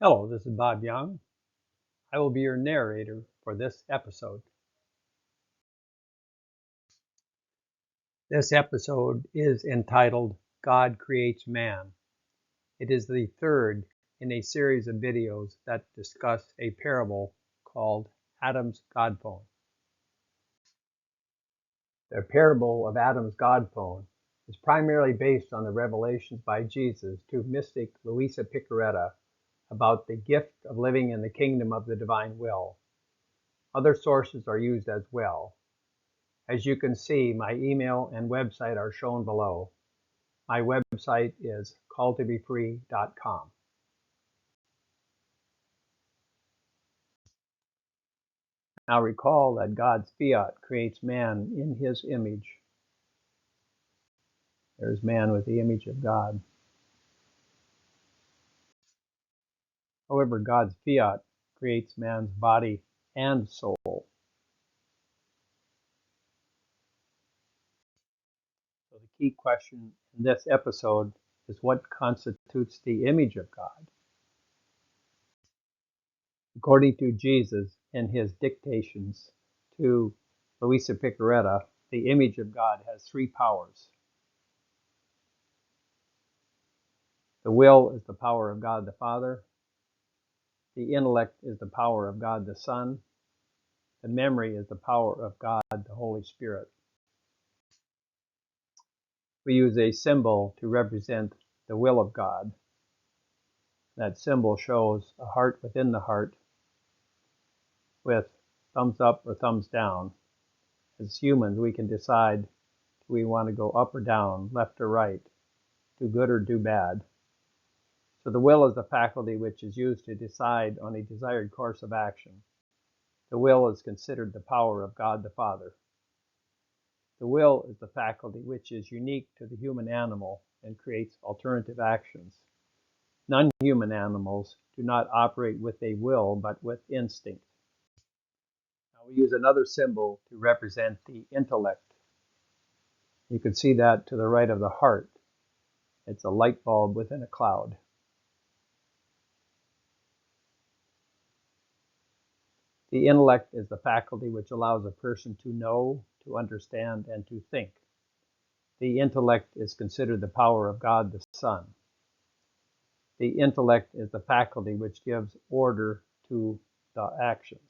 Hello, this is Bob Young. I will be your narrator for this episode. This episode is entitled God Creates Man. It is the third in a series of videos that discuss a parable called Adam's God Phone. The parable of Adam's God Phone is primarily based on the revelations by Jesus to Mystic Luisa Piccarreta about the gift of living in the kingdom of the divine will. Other sources are used as well. As you can see, my email and website are shown below. My website is calltobefree.com. Now recall that God's fiat creates man in his image. There's man with the image of God. However, God's fiat creates man's body and soul. So the key question in this episode is what constitutes the image of God? According to Jesus and his dictations to Luisa Piccarreta, the image of God has three powers. The will is the power of God the Father. The intellect is the power of God the Son. The memory is the power of God the Holy Spirit. We use a symbol to represent the will of God. That symbol shows a heart within the heart with thumbs up or thumbs down. As humans, we can decide do we want to go up or down, left or right, do good or do bad. So the will is the faculty which is used to decide on a desired course of action. The will is considered the power of God the Father. The will is the faculty which is unique to the human animal and creates alternative actions. Non-human animals do not operate with a will, but with instinct. Now we use another symbol to represent the intellect. You can see that to the right of the heart. It's a light bulb within a cloud. The intellect is the faculty which allows a person to know, to understand, and to think. The intellect is considered the power of God the Son. The intellect is the faculty which gives order to the actions.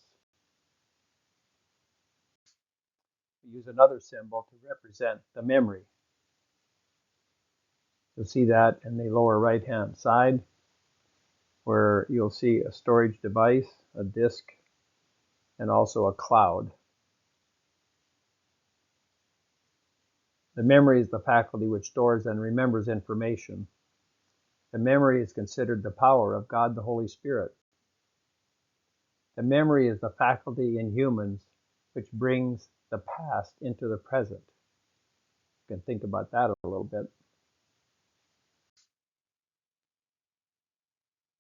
We use another symbol to represent the memory. You'll see that in the lower right-hand side, where you'll see a storage device, a disk, and also a cloud. The memory is the faculty which stores and remembers information. The memory is considered the power of God the Holy Spirit. The memory is the faculty in humans which brings the past into the present. You can think about that a little bit.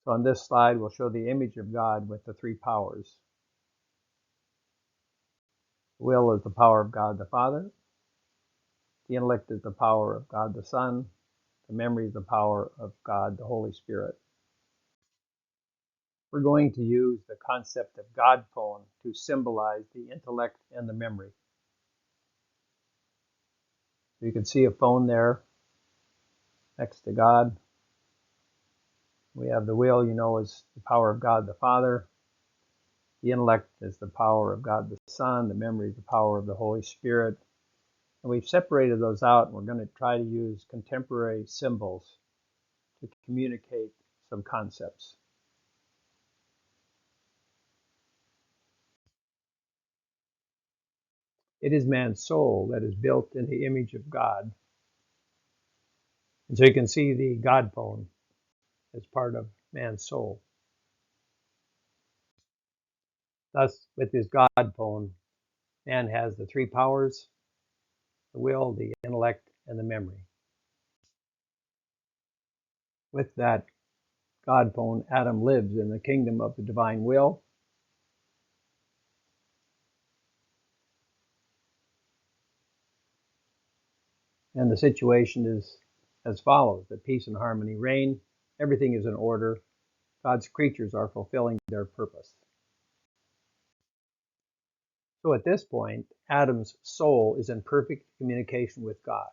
So on this slide, we'll show the image of God with the three powers. The will is the power of God the Father. The intellect is the power of God the Son. The memory is the power of God the Holy Spirit. We're going to use the concept of God phone to symbolize the intellect and the memory. So you can see a phone there next to God. We have the will, is the power of God the Father. The intellect is the power of God the Son. The memory is the power of the Holy Spirit. And we've separated those out, and we're going to try to use contemporary symbols to communicate some concepts. It is man's soul that is built in the image of God. And so you can see the God phone as part of man's soul. Thus, with his God phone, man has the three powers: the will, the intellect, and the memory. With that God phone, Adam lives in the kingdom of the divine will. And the situation is as follows: that peace and harmony reign, everything is in order, God's creatures are fulfilling their purpose. So at this point, Adam's soul is in perfect communication with God.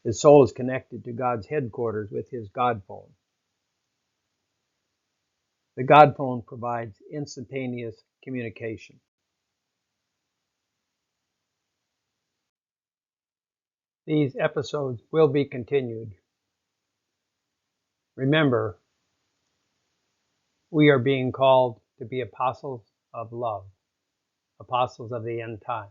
His soul is connected to God's headquarters with his God phone. The God phone provides instantaneous communication. These episodes will be continued. Remember, we are being called to be apostles of love, apostles of the end time.